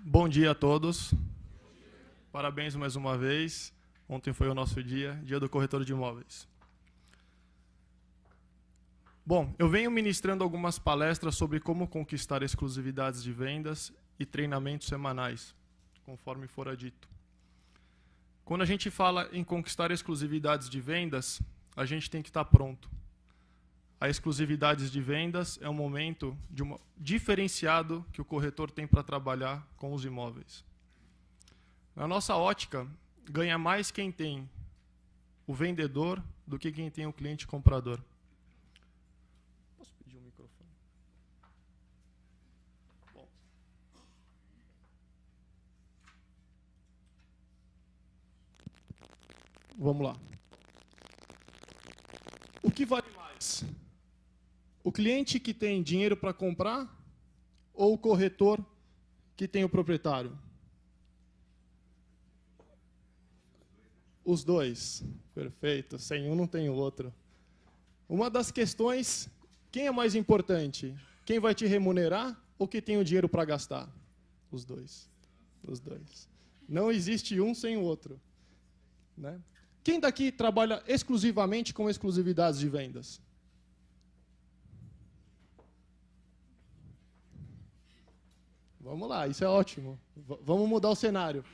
Bom dia a todos. Parabéns mais uma vez. Ontem foi o nosso dia do corretor de imóveis. Bom, eu venho ministrando algumas palestras sobre como conquistar exclusividades de vendas e treinamentos semanais, conforme fora dito. Quando a gente fala em conquistar exclusividades de vendas, a gente tem que estar pronto. A exclusividade de vendas é um momento diferenciado que o corretor tem para trabalhar com os imóveis. Na nossa ótica, ganha mais quem tem o vendedor do que quem tem o cliente comprador. Posso pedir um microfone? Bom. Vamos lá. O que vale mais? O cliente que tem dinheiro para comprar ou o corretor que tem o proprietário? Os dois. Perfeito. Sem um não tem o outro. Uma das questões, quem é mais importante? Quem vai te remunerar ou quem tem o dinheiro para gastar? Os dois. Os dois. Não existe um sem o outro. Né? Quem daqui trabalha exclusivamente com exclusividades de vendas? Vamos lá, isso é ótimo. Vamos mudar o cenário.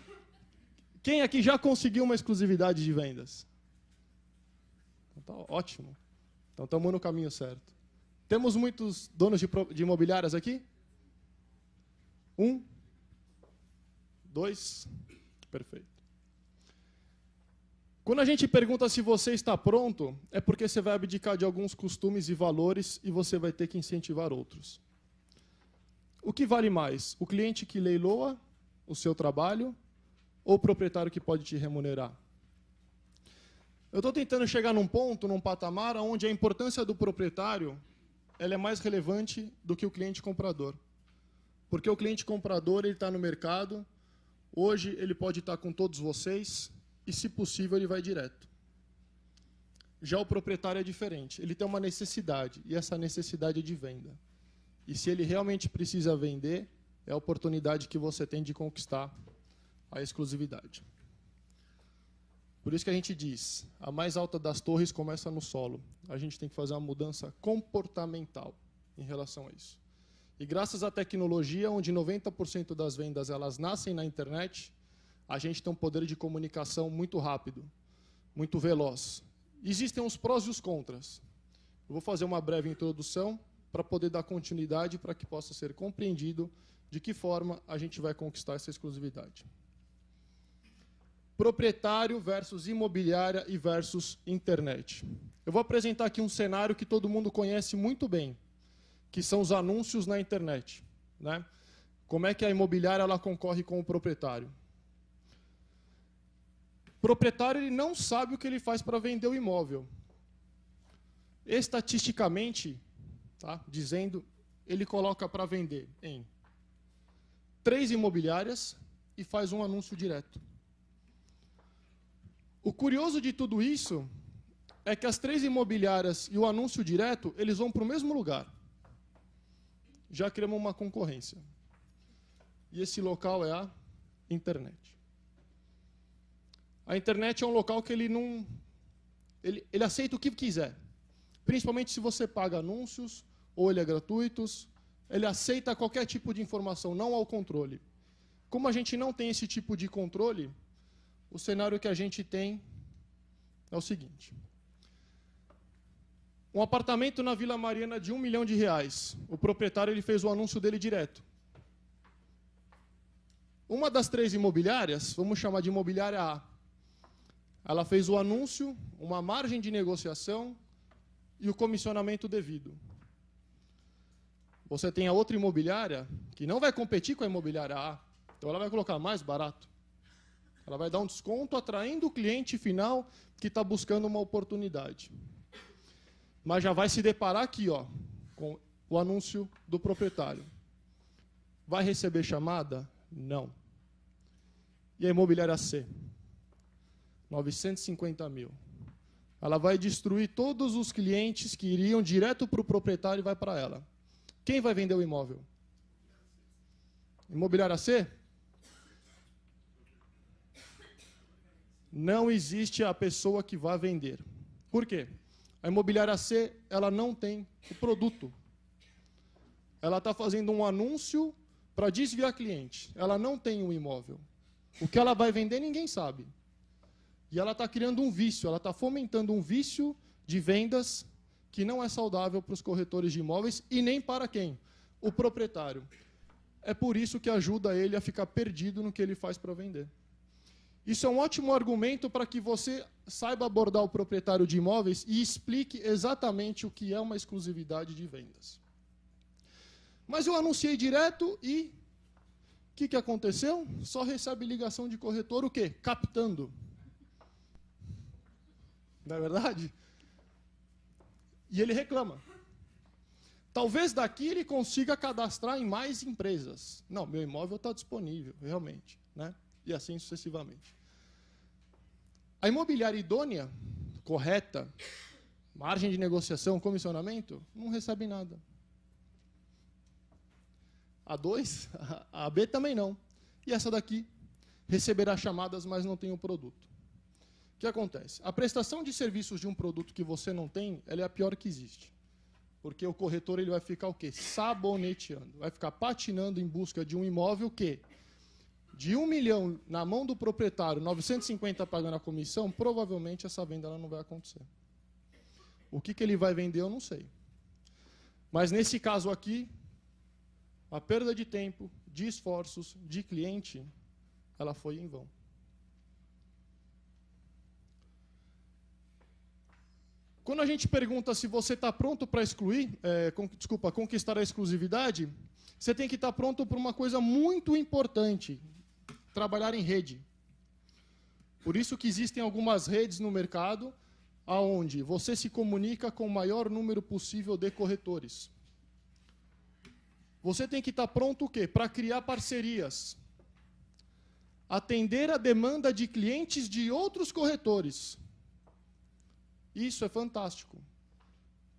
Quem aqui já conseguiu uma exclusividade de vendas? Então, tá ótimo. Então estamos no caminho certo. Temos muitos donos de imobiliárias aqui? 1, 2, perfeito. Quando a gente pergunta se você está pronto, é porque você vai abdicar de alguns costumes e valores e você vai ter que incentivar outros. O que vale mais? O cliente que leiloa o seu trabalho ou o proprietário que pode te remunerar? Eu estou tentando chegar num ponto, num patamar, onde a importância do proprietário ela é mais relevante do que o cliente comprador. Porque o cliente comprador ele está no mercado, hoje ele pode estar com todos vocês e, se possível, ele vai direto. Já o proprietário é diferente, ele tem uma necessidade, e essa necessidade é de venda. E se ele realmente precisa vender, é a oportunidade que você tem de conquistar a exclusividade. Por isso que a gente diz, a mais alta das torres começa no solo. A gente tem que fazer uma mudança comportamental em relação a isso. E graças à tecnologia, onde 90% das vendas elas nascem na internet, a gente tem um poder de comunicação muito rápido, muito veloz. Existem os prós e os contras. Eu vou fazer uma breve introdução para poder dar continuidade, para que possa ser compreendido de que forma a gente vai conquistar essa exclusividade. Proprietário versus imobiliária e versus internet. Eu vou apresentar aqui um cenário que todo mundo conhece muito bem, que são os anúncios na internet. Né? Como é que a imobiliária ela concorre com o proprietário? O proprietário ele não sabe o que ele faz para vender o imóvel. Estatisticamente, tá, dizendo, ele coloca para vender em 3 imobiliárias e faz um anúncio direto. O curioso de tudo isso é que as 3 imobiliárias e o anúncio direto, eles vão para o mesmo lugar. Já criamos uma concorrência. E esse local é a internet. A internet é um local que ele não... Ele aceita o que quiser. Principalmente se você paga anúncios, ou ele é gratuito, ele aceita qualquer tipo de informação, não ao controle. Como a gente não tem esse tipo de controle, o cenário que a gente tem é o seguinte. Um apartamento na Vila Mariana de R$1 milhão. O proprietário ele fez o anúncio dele direto. Uma das 3 imobiliárias, vamos chamar de imobiliária A, ela fez o anúncio, uma margem de negociação e o comissionamento devido. Você tem a outra imobiliária que não vai competir com a imobiliária A, então ela vai colocar mais barato. Ela vai dar um desconto atraindo o cliente final que está buscando uma oportunidade. Mas já vai se deparar aqui, ó, com o anúncio do proprietário. Vai receber chamada? Não. E a imobiliária C? 950 mil. Ela vai destruir todos os clientes que iriam direto para o proprietário e vai para ela. Quem vai vender o imóvel? Imobiliária C? não existe a pessoa que vai vender. Por quê? A imobiliária C, ela não tem o produto. Ela está fazendo um anúncio para desviar cliente. Ela não tem um imóvel. O que ela vai vender, ninguém sabe. E ela está criando um vício, ela está fomentando um vício de vendas que não é saudável para os corretores de imóveis e nem para quem? O proprietário. É por isso que ajuda ele a ficar perdido no que ele faz para vender. Isso é um ótimo argumento para que você saiba abordar o proprietário de imóveis e explique exatamente o que é uma exclusividade de vendas. Mas eu anunciei direto e o que aconteceu? Só recebe ligação de corretor o quê? Captando. Não é verdade? E ele reclama. Talvez daqui ele consiga cadastrar em mais empresas. Não, meu imóvel está disponível, realmente, né? E assim sucessivamente. A imobiliária idônea, correta, margem de negociação, comissionamento, não recebe nada. A 2, a B também não. E essa daqui receberá chamadas, mas não tem o produto. O que acontece? A prestação de serviços de um produto que você não tem, ela é a pior que existe. Porque o corretor ele vai ficar o quê? Saboneteando. Vai ficar patinando em busca de um imóvel que, de 1 milhão na mão do proprietário, 950 pagando a comissão, provavelmente essa venda ela não vai acontecer. O que ele vai vender, eu não sei. Mas nesse caso aqui, a perda de tempo, de esforços, de cliente, ela foi em vão. Quando a gente pergunta se você está pronto para conquistar a exclusividade, você tem que estar pronto para uma coisa muito importante, trabalhar em rede. Por isso que existem algumas redes no mercado, onde você se comunica com o maior número possível de corretores. Você tem que estar pronto o quê? Para criar parcerias. Atender a demanda de clientes de outros corretores. Isso é fantástico.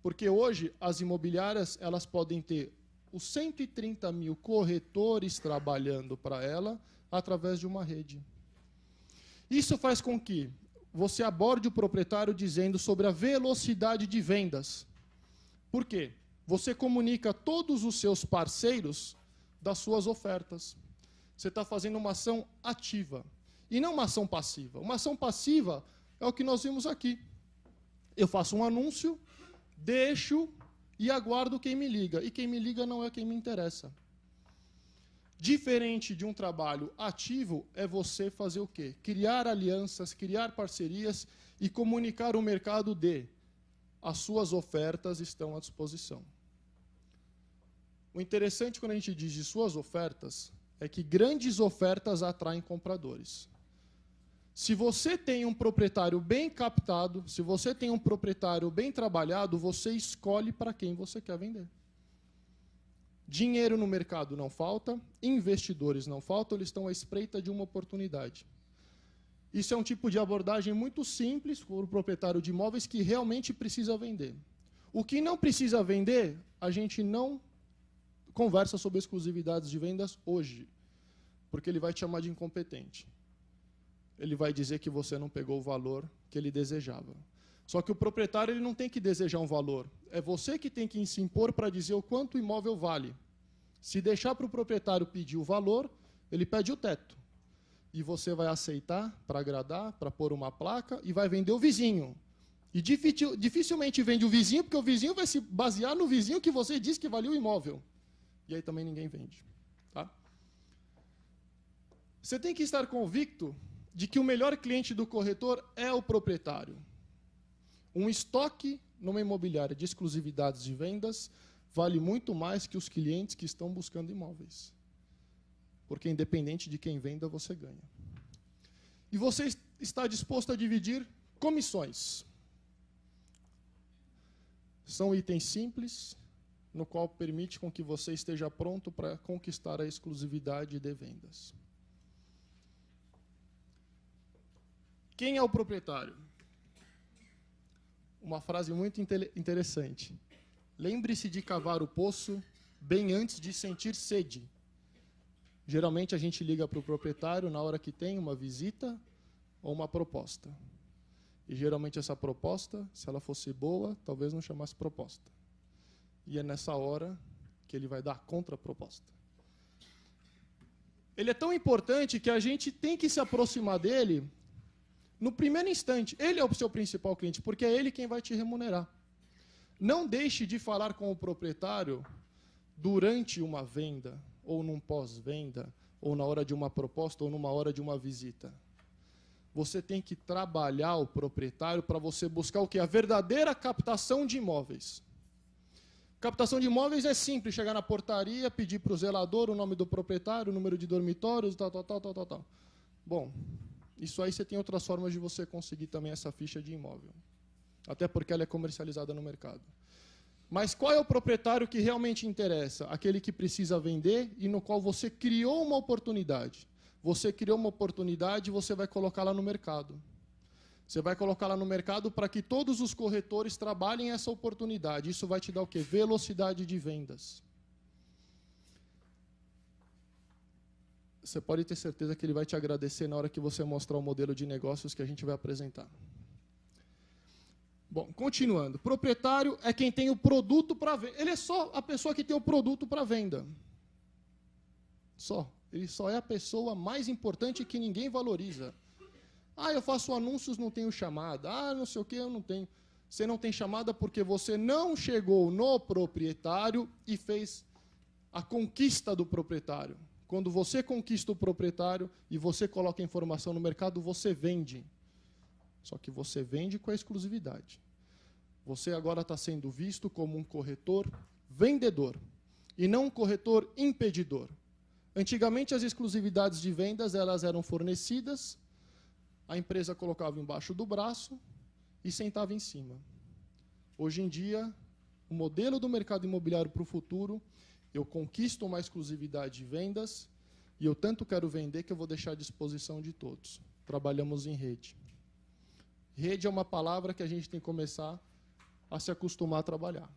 Porque hoje as imobiliárias elas podem ter os 130 mil corretores trabalhando para ela através de uma rede. Isso faz com que você aborde o proprietário dizendo sobre a velocidade de vendas. Por quê? Você comunica todos os seus parceiros das suas ofertas. Você está fazendo uma ação ativa e não uma ação passiva. Uma ação passiva é o que nós vimos aqui. Eu faço um anúncio, deixo e aguardo quem me liga. E quem me liga não é quem me interessa. Diferente de um trabalho ativo é você fazer o quê? Criar alianças, criar parcerias e comunicar o mercado de as suas ofertas estão à disposição. O interessante quando a gente diz de suas ofertas é que grandes ofertas atraem compradores. Se você tem um proprietário bem captado, se você tem um proprietário bem trabalhado, você escolhe para quem você quer vender. Dinheiro no mercado não falta, investidores não faltam, eles estão à espreita de uma oportunidade. Isso é um tipo de abordagem muito simples para o proprietário de imóveis que realmente precisa vender. O que não precisa vender, a gente não conversa sobre exclusividades de vendas hoje, porque ele vai te chamar de incompetente. Ele vai dizer que você não pegou o valor que ele desejava. Só que o proprietário ele não tem que desejar um valor. É você que tem que se impor para dizer o quanto o imóvel vale. Se deixar para o proprietário pedir o valor, ele pede o teto. E você vai aceitar para agradar, para pôr uma placa e vai vender o vizinho. E dificilmente vende o vizinho, porque o vizinho vai se basear no vizinho que você disse que valia o imóvel. E aí também ninguém vende. Tá? Você tem que estar convicto de que o melhor cliente do corretor é o proprietário. Um estoque numa imobiliária de exclusividades de vendas vale muito mais que os clientes que estão buscando imóveis. Porque independente de quem venda, você ganha. E você está disposto a dividir comissões. São itens simples, no qual permite com que você esteja pronto para conquistar a exclusividade de vendas. Quem é o proprietário? Uma frase muito interessante. Lembre-se de cavar o poço bem antes de sentir sede. Geralmente a gente liga para o proprietário na hora que tem uma visita ou uma proposta. E geralmente essa proposta, se ela fosse boa, talvez não chamasse proposta. E é nessa hora que ele vai dar a contraproposta. Ele é tão importante que a gente tem que se aproximar dele no primeiro instante. Ele é o seu principal cliente, porque é ele quem vai te remunerar. Não deixe de falar com o proprietário durante uma venda, ou num pós-venda, ou na hora de uma proposta, ou numa hora de uma visita. Você tem que trabalhar o proprietário para você buscar o quê? A verdadeira captação de imóveis. Captação de imóveis é simples, chegar na portaria, pedir para o zelador o nome do proprietário, o número de dormitórios, tal. Bom, isso aí você tem outras formas de você conseguir também essa ficha de imóvel. Até porque ela é comercializada no mercado. Mas qual é o proprietário que realmente interessa? Aquele que precisa vender e no qual você criou uma oportunidade. Você criou uma oportunidade e você vai colocá-la no mercado. Você vai colocá-la no mercado para que todos os corretores trabalhem essa oportunidade. Isso vai te dar o quê? Velocidade de vendas. Você pode ter certeza que ele vai te agradecer na hora que você mostrar o modelo de negócios que a gente vai apresentar. Bom, continuando. Proprietário é quem tem o produto para venda. Ele é só a pessoa que tem o produto para venda. Só. Ele só é a pessoa mais importante que ninguém valoriza. Ah, eu faço anúncios, não tenho chamada. Ah, não sei o que, eu não tenho. Você não tem chamada porque você não chegou no proprietário e fez a conquista do proprietário. Quando você conquista o proprietário e você coloca a informação no mercado, você vende. Só que você vende com a exclusividade. Você agora está sendo visto como um corretor vendedor e não um corretor impedidor. Antigamente, as exclusividades de vendas elas eram fornecidas, a empresa colocava embaixo do braço e sentava em cima. Hoje em dia, o modelo do mercado imobiliário para o futuro, eu conquisto uma exclusividade de vendas e eu tanto quero vender que eu vou deixar à disposição de todos. Trabalhamos em rede. Rede é uma palavra que a gente tem que começar a se acostumar a trabalhar.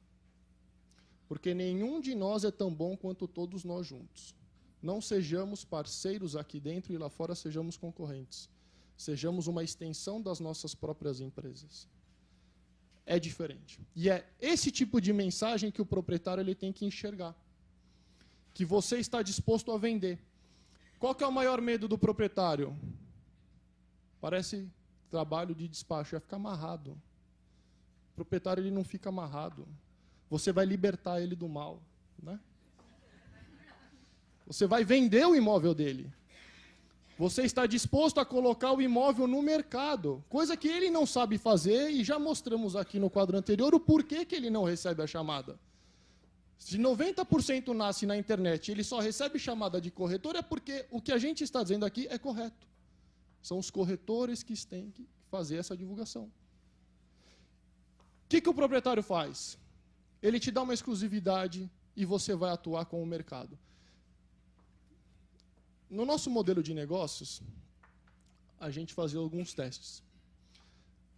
Porque nenhum de nós é tão bom quanto todos nós juntos. Não sejamos parceiros aqui dentro e lá fora sejamos concorrentes. Sejamos uma extensão das nossas próprias empresas. É diferente. E é esse tipo de mensagem que o proprietário ele tem que enxergar. Que você está disposto a vender. Qual que é o maior medo do proprietário? Parece trabalho de despacho, vai ficar amarrado. O proprietário ele não fica amarrado. Você vai libertar ele do mal, né? Você vai vender o imóvel dele. Você está disposto a colocar o imóvel no mercado, coisa que ele não sabe fazer e já mostramos aqui no quadro anterior o porquê que ele não recebe a chamada. Se 90% nasce na internet e ele só recebe chamada de corretor, é porque o que a gente está dizendo aqui é correto. São os corretores que têm que fazer essa divulgação. O que o proprietário faz? Ele te dá uma exclusividade e você vai atuar com o mercado. No nosso modelo de negócios, a gente fazia alguns testes.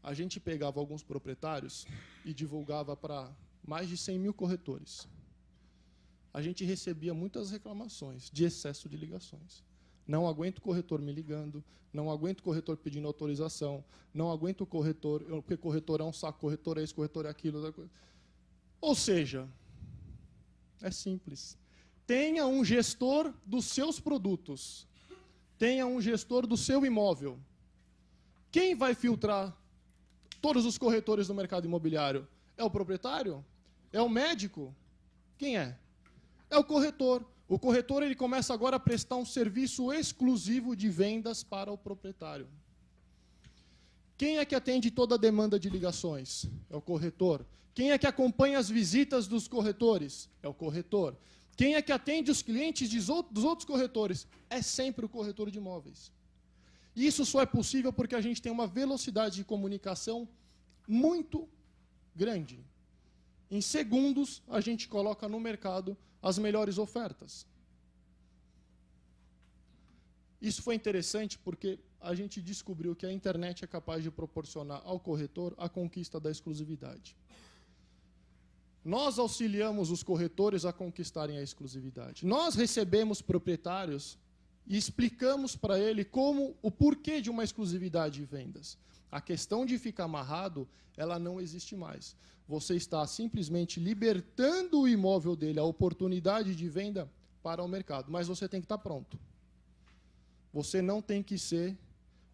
A gente pegava alguns proprietários e divulgava para mais de 100 mil corretores. A gente recebia muitas reclamações de excesso de ligações. Não aguento o corretor me ligando, não aguento o corretor pedindo autorização, não aguento o corretor, porque corretor é um saco, corretor é isso, corretor é aquilo. Ou seja, é simples. Tenha um gestor dos seus produtos. Tenha um gestor do seu imóvel. Quem vai filtrar todos os corretores do mercado imobiliário? É o proprietário? É o médico? Quem é? É o corretor. O corretor ele começa agora a prestar um serviço exclusivo de vendas para o proprietário. Quem é que atende toda a demanda de ligações? É o corretor. Quem é que acompanha as visitas dos corretores? É o corretor. Quem é que atende os clientes dos outros corretores? É sempre o corretor de imóveis. E isso só é possível porque a gente tem uma velocidade de comunicação muito grande. Em segundos, a gente coloca no mercado as melhores ofertas. Isso foi interessante porque a gente descobriu que a internet é capaz de proporcionar ao corretor a conquista da exclusividade. Nós auxiliamos os corretores a conquistarem a exclusividade. Nós recebemos proprietários e explicamos para ele o porquê de uma exclusividade de vendas. A questão de ficar amarrado, ela não existe mais. Você está simplesmente libertando o imóvel dele, a oportunidade de venda para o mercado, mas você tem que estar pronto. Você não tem que ser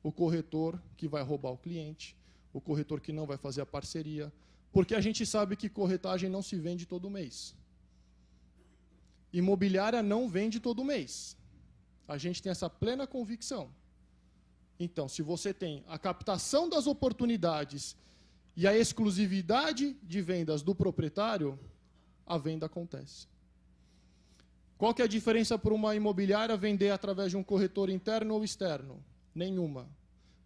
o corretor que vai roubar o cliente, o corretor que não vai fazer a parceria, porque a gente sabe que corretagem não se vende todo mês. Imobiliária não vende todo mês. A gente tem essa plena convicção. Então, se você tem a captação das oportunidades e a exclusividade de vendas do proprietário, a venda acontece. Qual que é a diferença para uma imobiliária vender através de um corretor interno ou externo? Nenhuma.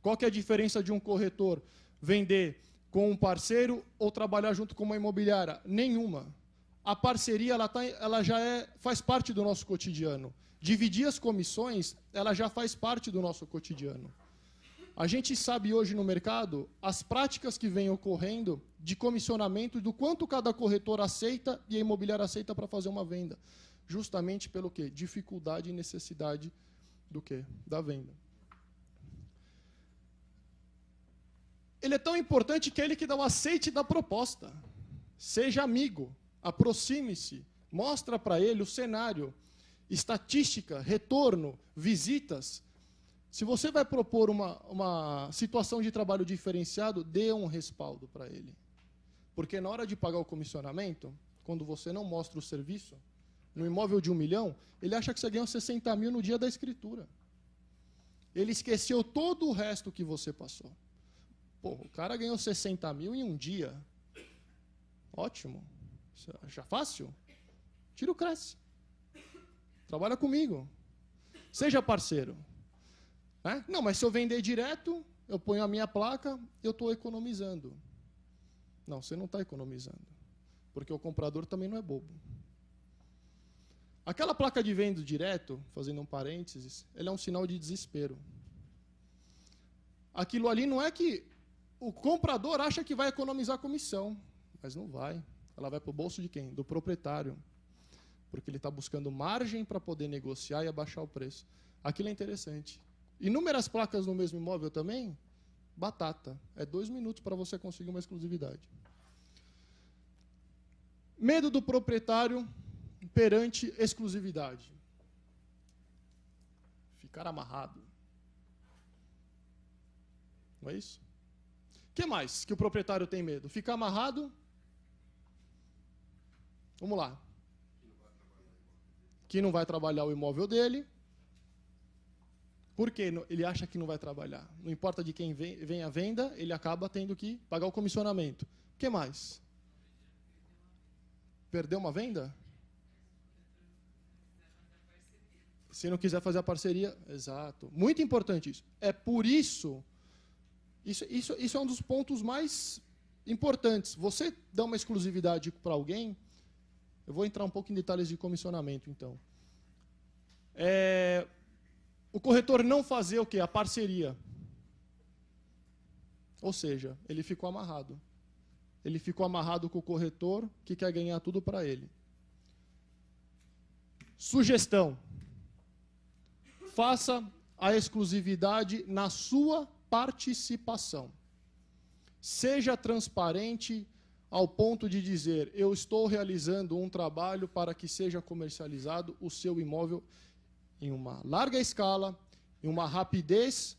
Qual que é a diferença de um corretor vender com um parceiro ou trabalhar junto com uma imobiliária? Nenhuma. A parceria ela já faz parte do nosso cotidiano. Dividir as comissões, ela já faz parte do nosso cotidiano. A gente sabe hoje no mercado as práticas que vêm ocorrendo de comissionamento, do quanto cada corretor aceita e a imobiliária aceita para fazer uma venda. Justamente pelo quê? Dificuldade e necessidade do quê? Da venda. Ele é tão importante que é ele que dá o aceite da proposta. Seja amigo, aproxime-se, mostra para ele o cenário, estatística, retorno, visitas. Se você vai propor uma situação de trabalho diferenciado, dê um respaldo para ele. Porque na hora de pagar o comissionamento, quando você não mostra o serviço, no imóvel de 1 milhão, ele acha que você ganhou 60 mil no dia da escritura. Ele esqueceu todo o resto que você passou. Pô, o cara ganhou 60 mil em um dia. Ótimo. Você acha fácil? Tira o Cresce. Trabalha comigo. Seja parceiro. Não, mas se eu vender direto, eu ponho a minha placa, eu estou economizando. Não, você não está economizando. Porque o comprador também não é bobo. Aquela placa de venda direto, fazendo um parênteses, ela é um sinal de desespero. Aquilo ali não é que o comprador acha que vai economizar a comissão, mas não vai. Ela vai para o bolso de quem? Do proprietário. Porque ele está buscando margem para poder negociar e abaixar o preço. Aquilo é interessante. Inúmeras placas no mesmo imóvel também, batata. É 2 minutos para você conseguir uma exclusividade. Medo do proprietário perante exclusividade. Ficar amarrado. Não é isso? O que mais que o proprietário tem medo? Ficar amarrado? Vamos lá. Que não vai trabalhar o imóvel dele. Por quê? Ele acha que não vai trabalhar. Não importa de quem vem a venda, ele acaba tendo que pagar o comissionamento. O que mais? Perdeu uma venda? Se não quiser fazer a parceria, exato. Muito importante isso. É por isso, isso é um dos pontos mais importantes. Você dá uma exclusividade para alguém, eu vou entrar um pouco em detalhes de comissionamento, então. O corretor não fazer o quê? A parceria. Ou seja, ele ficou amarrado. Ele ficou amarrado com o corretor que quer ganhar tudo para ele. Sugestão. Faça a exclusividade na sua participação. Seja transparente ao ponto de dizer: eu estou realizando um trabalho para que seja comercializado o seu imóvel em uma larga escala, em uma rapidez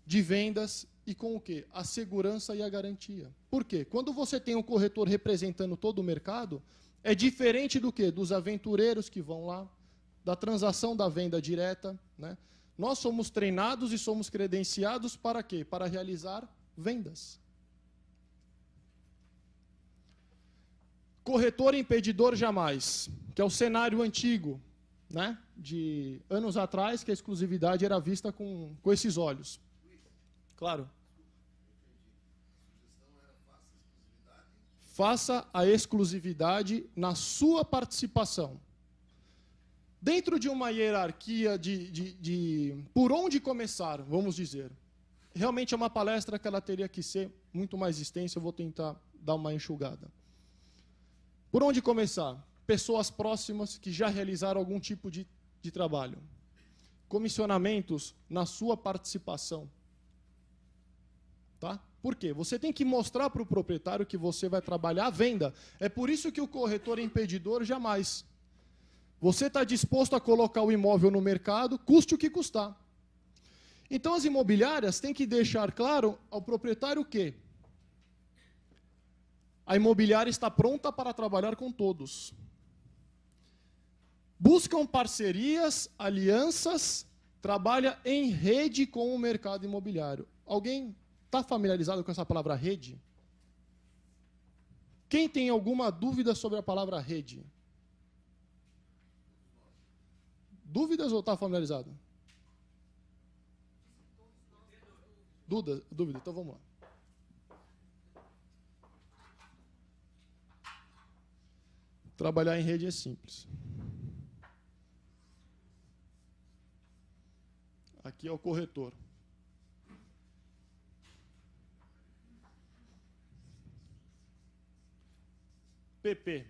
de vendas e com o quê? A segurança e a garantia. Por quê? Quando você tem um corretor representando todo o mercado, é diferente do quê? Dos aventureiros que vão lá, da transação da venda direta, né? Nós somos treinados e somos credenciados para quê? Para realizar vendas. Corretor impedidor jamais, que é o cenário antigo, né? De anos atrás, que a exclusividade era vista com esses olhos. Claro. Faça a exclusividade na sua participação. Dentro de uma hierarquia de por onde começar, vamos dizer. Realmente é uma palestra que ela teria que ser muito mais extensa, eu vou tentar dar uma enxugada. Por onde começar? Pessoas próximas que já realizaram algum tipo de trabalho. comissionamentos na sua participação. Tá? Por quê? Você tem que mostrar para o proprietário que você vai trabalhar a venda. É por isso que o corretor impedidor jamais. Você está disposto a colocar o imóvel no mercado, custe o que custar. Então, as imobiliárias têm que deixar claro ao proprietário que a imobiliária está pronta para trabalhar com todos. Buscam parcerias, alianças, trabalha em rede com o mercado imobiliário. Alguém está familiarizado com essa palavra rede? Quem tem alguma dúvida sobre a palavra rede? Dúvidas ou está familiarizado? Dúvida? Então vamos lá. Trabalhar em rede é simples. Aqui é o corretor. PP,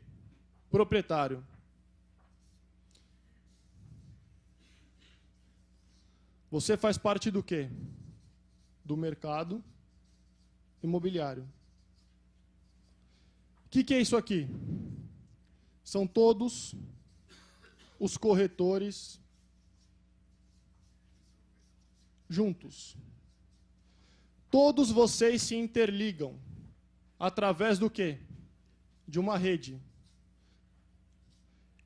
proprietário. Você faz parte do quê? Do mercado imobiliário. O que é isso aqui? São todos os corretores juntos. Todos vocês se interligam através do quê? De uma rede.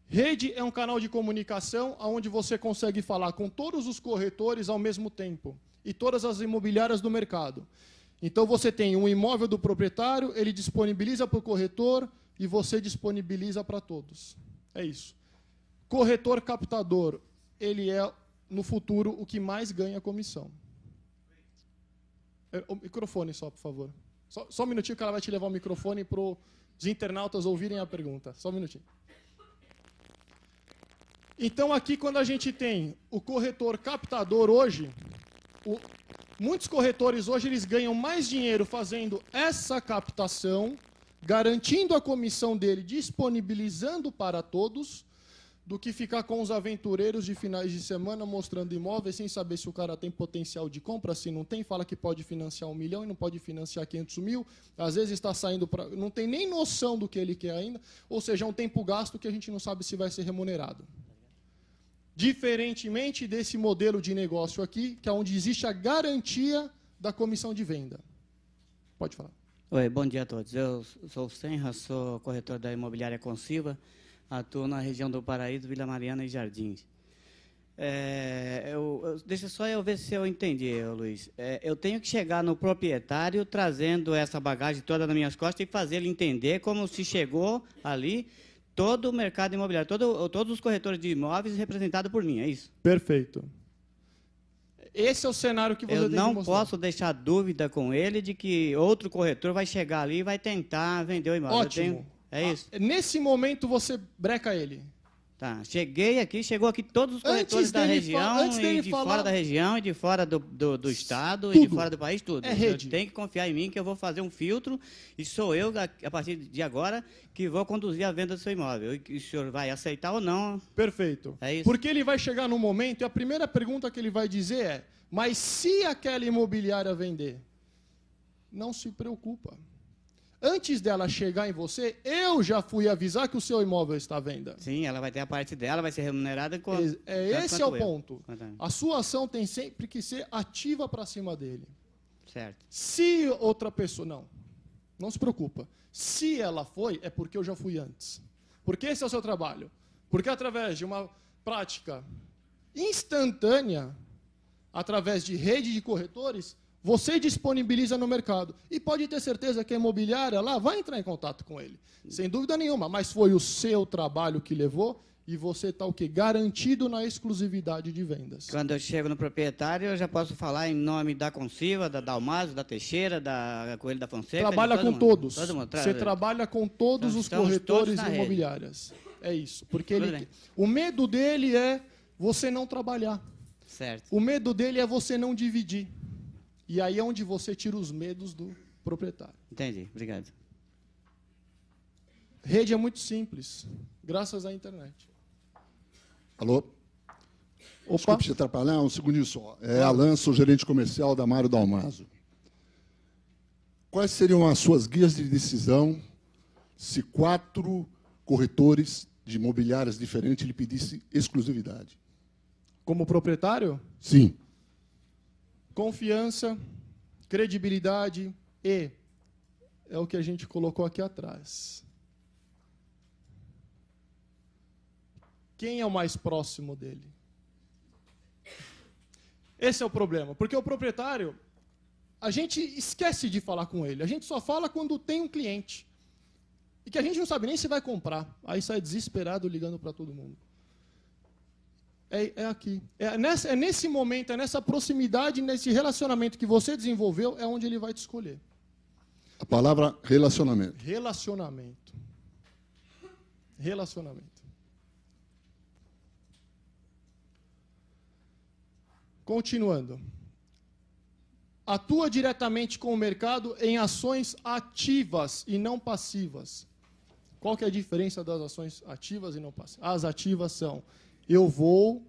Rede é um canal de comunicação onde você consegue falar com todos os corretores ao mesmo tempo e todas as imobiliárias do mercado. Então você tem um imóvel do proprietário, ele disponibiliza para o corretor e você disponibiliza para todos. É isso. Corretor captador, ele é, no futuro, o que mais ganha comissão. O microfone só, por favor. Só um minutinho que ela vai te levar o microfone para os internautas ouvirem a pergunta. Só um minutinho. Então, aqui, quando a gente tem o corretor captador hoje, muitos corretores hoje eles ganham mais dinheiro fazendo essa captação, garantindo a comissão dele, disponibilizando para todos, do que ficar com os aventureiros de finais de semana mostrando imóveis sem saber se o cara tem potencial de compra, se não tem, fala que pode financiar 1 milhão e não pode financiar 500 mil, às vezes está saindo para... não tem nem noção do que ele quer ainda, ou seja, é um tempo gasto que a gente não sabe se vai ser remunerado. Diferentemente desse modelo de negócio aqui, que é onde existe a garantia da comissão de venda. Pode falar. Oi, bom dia a todos. Eu sou o Senra, sou corretor da Imobiliária Consilva, atuo na região do Paraíso, Vila Mariana e Jardins. Deixa só eu ver se eu entendi, Luiz. Eu tenho que chegar no proprietário trazendo essa bagagem toda nas minhas costas e fazer ele entender como se chegou ali todo o mercado imobiliário, todos os corretores de imóveis representados por mim, é isso? Perfeito. Esse é o cenário que você tem que mostrar. Eu não posso deixar dúvida com ele de que outro corretor vai chegar ali e vai tentar vender o imóvel. Ótimo. É isso? Nesse momento, você breca ele. Tá, chegou aqui todos os corretores da região, e de fora da região, e de fora do estado, tudo. E de fora do país, tudo. É rede. Tem que confiar em mim que eu vou fazer um filtro e sou eu, a partir de agora, que vou conduzir a venda do seu imóvel. E o senhor vai aceitar ou não? Perfeito. É isso? Porque ele vai chegar num momento e a primeira pergunta que ele vai dizer é: mas se aquela imobiliária vender? Não se preocupa. Antes dela chegar em você, eu já fui avisar que o seu imóvel está à venda. Sim, ela vai ter a parte dela, vai ser remunerada. Esse é o ponto. A sua ação tem sempre que ser ativa para cima dele. Certo. Se outra pessoa... Não se preocupa. Se ela foi, é porque eu já fui antes. Porque esse é o seu trabalho. Porque através de uma prática instantânea, através de rede de corretores, você disponibiliza no mercado. E pode ter certeza que a imobiliária lá vai entrar em contato com ele. Sem dúvida nenhuma. Mas foi o seu trabalho que levou e você está o quê? Garantido na exclusividade de vendas. Quando eu chego no proprietário, eu já posso falar em nome da Consilva, da Dalmaso, da Teixeira, da Coelho da Fonseca. Trabalha com todos. Todo mundo. Você trabalha com todos os corretores imobiliários. É isso. Porque o medo dele é você não trabalhar. Certo. O medo dele é você não dividir. E aí é onde você tira os medos do proprietário. Entendi, obrigado. Rede é muito simples, graças à internet. Alô? Opa. Desculpe te atrapalhar, um segundinho só. Alan, sou gerente comercial da Mário Dalmaso. Quais seriam as suas guias de decisão se 4 corretores de imobiliárias diferentes lhe pedissem exclusividade? Como proprietário? Sim. Confiança, credibilidade e é o que a gente colocou aqui atrás. Quem é o mais próximo dele? Esse é o problema, porque o proprietário, a gente esquece de falar com ele. A gente só fala quando tem um cliente. E que a gente não sabe nem se vai comprar. Aí sai desesperado ligando para todo mundo. É aqui. É nesse momento, é nessa proximidade, nesse relacionamento que você desenvolveu, é onde ele vai te escolher. A palavra relacionamento. Relacionamento. Relacionamento. Continuando. Atua diretamente com o mercado em ações ativas e não passivas. Qual que é a diferença das ações ativas e não passivas? As ativas são: eu vou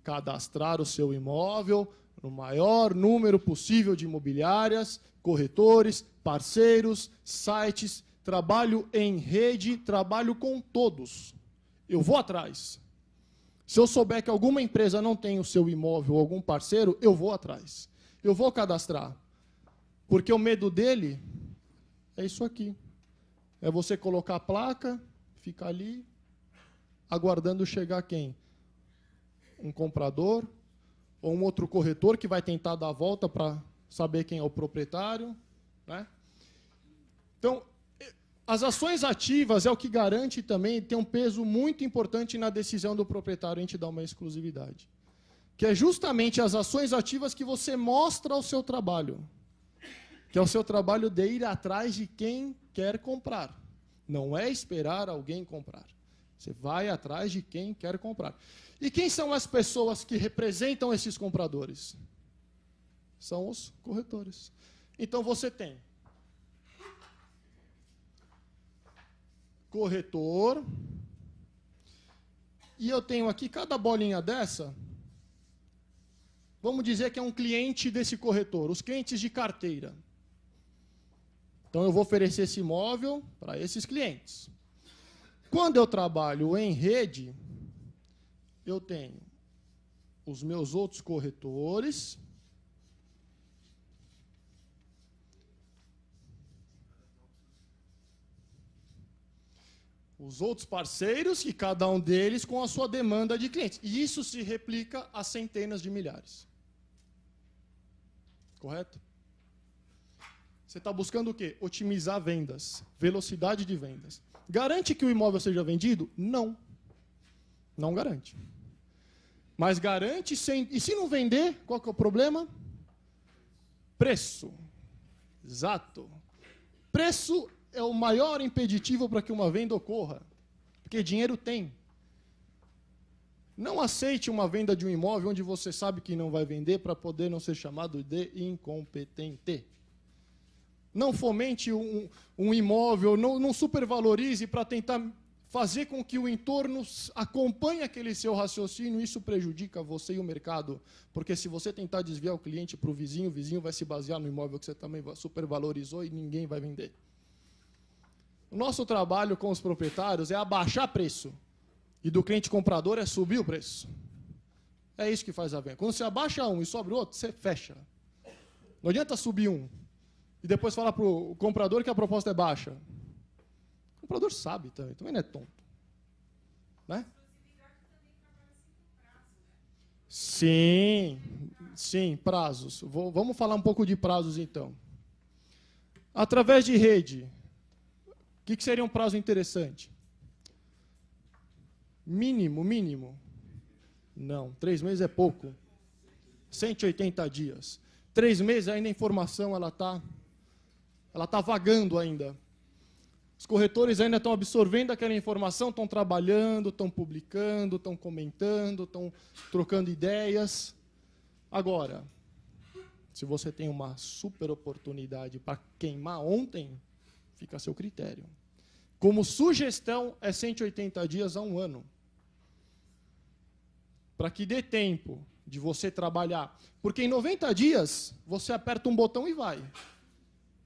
cadastrar o seu imóvel no maior número possível de imobiliárias, corretores, parceiros, sites, trabalho em rede, trabalho com todos. Eu vou atrás. Se eu souber que alguma empresa não tem o seu imóvel ou algum parceiro, eu vou atrás. Eu vou cadastrar. Porque o medo dele é isso aqui. É você colocar a placa, ficar ali, aguardando chegar quem? Um comprador ou um outro corretor que vai tentar dar a volta para saber quem é o proprietário, né? Então, as ações ativas é o que garante também, tem um peso muito importante na decisão do proprietário em te dar uma exclusividade. Que é justamente as ações ativas que você mostra o seu trabalho. Que é o seu trabalho de ir atrás de quem quer comprar. Não é esperar alguém comprar. Você vai atrás de quem quer comprar. E quem são as pessoas que representam esses compradores? São os corretores. Então você tem corretor, e eu tenho aqui cada bolinha dessa, vamos dizer que é um cliente desse corretor, os clientes de carteira. Então eu vou oferecer esse imóvel para esses clientes. Quando eu trabalho em rede, eu tenho os meus outros corretores, os outros parceiros e cada um deles com a sua demanda de clientes. E isso se replica a centenas de milhares. Correto? Você está buscando o quê? Otimizar vendas, velocidade de vendas. Garante que o imóvel seja vendido? Não. Não garante. Mas garante, e se não vender, qual que é o problema? Preço. Exato. Preço é o maior impeditivo para que uma venda ocorra. Porque dinheiro tem. Não aceite uma venda de um imóvel onde você sabe que não vai vender para poder não ser chamado de incompetente. Não fomente um imóvel, não supervalorize para tentar fazer com que o entorno acompanhe aquele seu raciocínio. Isso prejudica você e o mercado. Porque se você tentar desviar o cliente para o vizinho vai se basear no imóvel que você também supervalorizou e ninguém vai vender. O nosso trabalho com os proprietários é abaixar preço. E do cliente comprador é subir o preço. É isso que faz a venda. Quando você abaixa um e sobe o outro, você fecha. Não adianta subir um e depois falar para o comprador que a proposta é baixa. O comprador sabe também não é tonto. Né? Sim, prazos. Vamos falar um pouco de prazos, então. Através de rede, o que seria um prazo interessante? Mínimo. Não, 3 meses é pouco. 180 dias. 3 meses ainda a informação ela tá vagando ainda. Os corretores ainda estão absorvendo aquela informação, estão trabalhando, estão publicando, estão comentando, estão trocando ideias. Agora, se você tem uma super oportunidade para queimar ontem, fica a seu critério. Como sugestão, é 180 dias a 1 ano. para que dê tempo de você trabalhar. Porque em 90 dias, você aperta um botão e vai.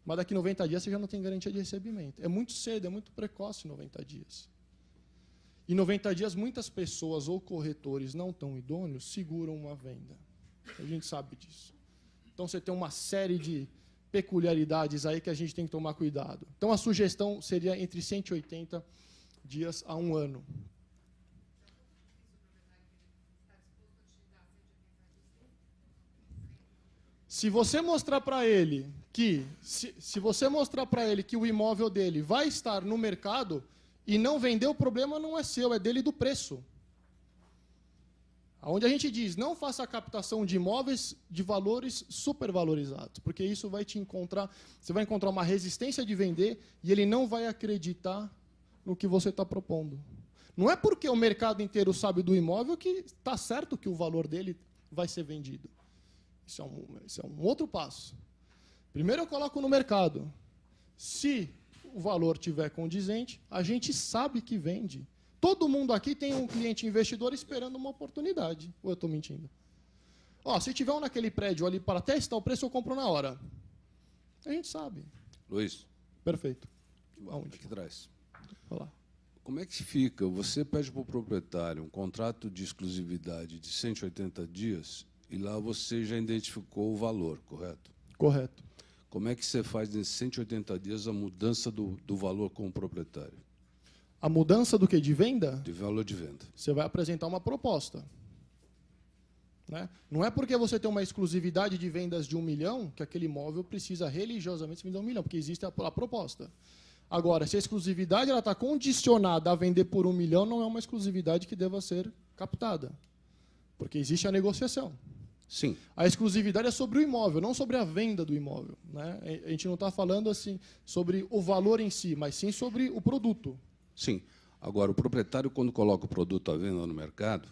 Mas daqui a 90 dias, você já não tem garantia de recebimento. É muito cedo, é muito precoce 90 dias. Em 90 dias, muitas pessoas ou corretores não tão idôneos seguram uma venda. A gente sabe disso. Então, você tem uma série de peculiaridades aí que a gente tem que tomar cuidado. Então, a sugestão seria entre 180 dias a 1 ano. Se você mostrar para ele que o imóvel dele vai estar no mercado e não vender, o problema não é seu, é dele do preço. Onde a gente diz, não faça a captação de imóveis de valores supervalorizados, porque isso vai você vai encontrar uma resistência de vender e ele não vai acreditar no que você está propondo. Não é porque o mercado inteiro sabe do imóvel que está certo que o valor dele vai ser vendido. Isso é um outro passo. Primeiro eu coloco no mercado. Se o valor estiver condizente, a gente sabe que vende. Todo mundo aqui tem um cliente investidor esperando uma oportunidade. Ou eu estou mentindo? Se tiver um naquele prédio ali para testar o preço, eu compro na hora. A gente sabe. Luiz. Perfeito. Aonde? Aqui atrás. Vai lá. Como é que fica? Você pede para o proprietário um contrato de exclusividade de 180 dias e lá você já identificou o valor, correto? Correto. Como é que você faz nesses 180 dias a mudança do valor com o proprietário? A mudança do quê? De venda? De valor de venda. Você vai apresentar uma proposta. Né? Não é porque você tem uma exclusividade de vendas de 1 milhão que aquele imóvel precisa religiosamente vender 1 milhão, porque existe a proposta. Agora, se a exclusividade está condicionada a vender por 1 milhão, não é uma exclusividade que deva ser captada, porque existe a negociação. Sim. A exclusividade é sobre o imóvel, não sobre a venda do imóvel. Né? A gente não está falando assim sobre o valor em si, mas sim sobre o produto. Sim. Agora, o proprietário, quando coloca o produto à venda no mercado,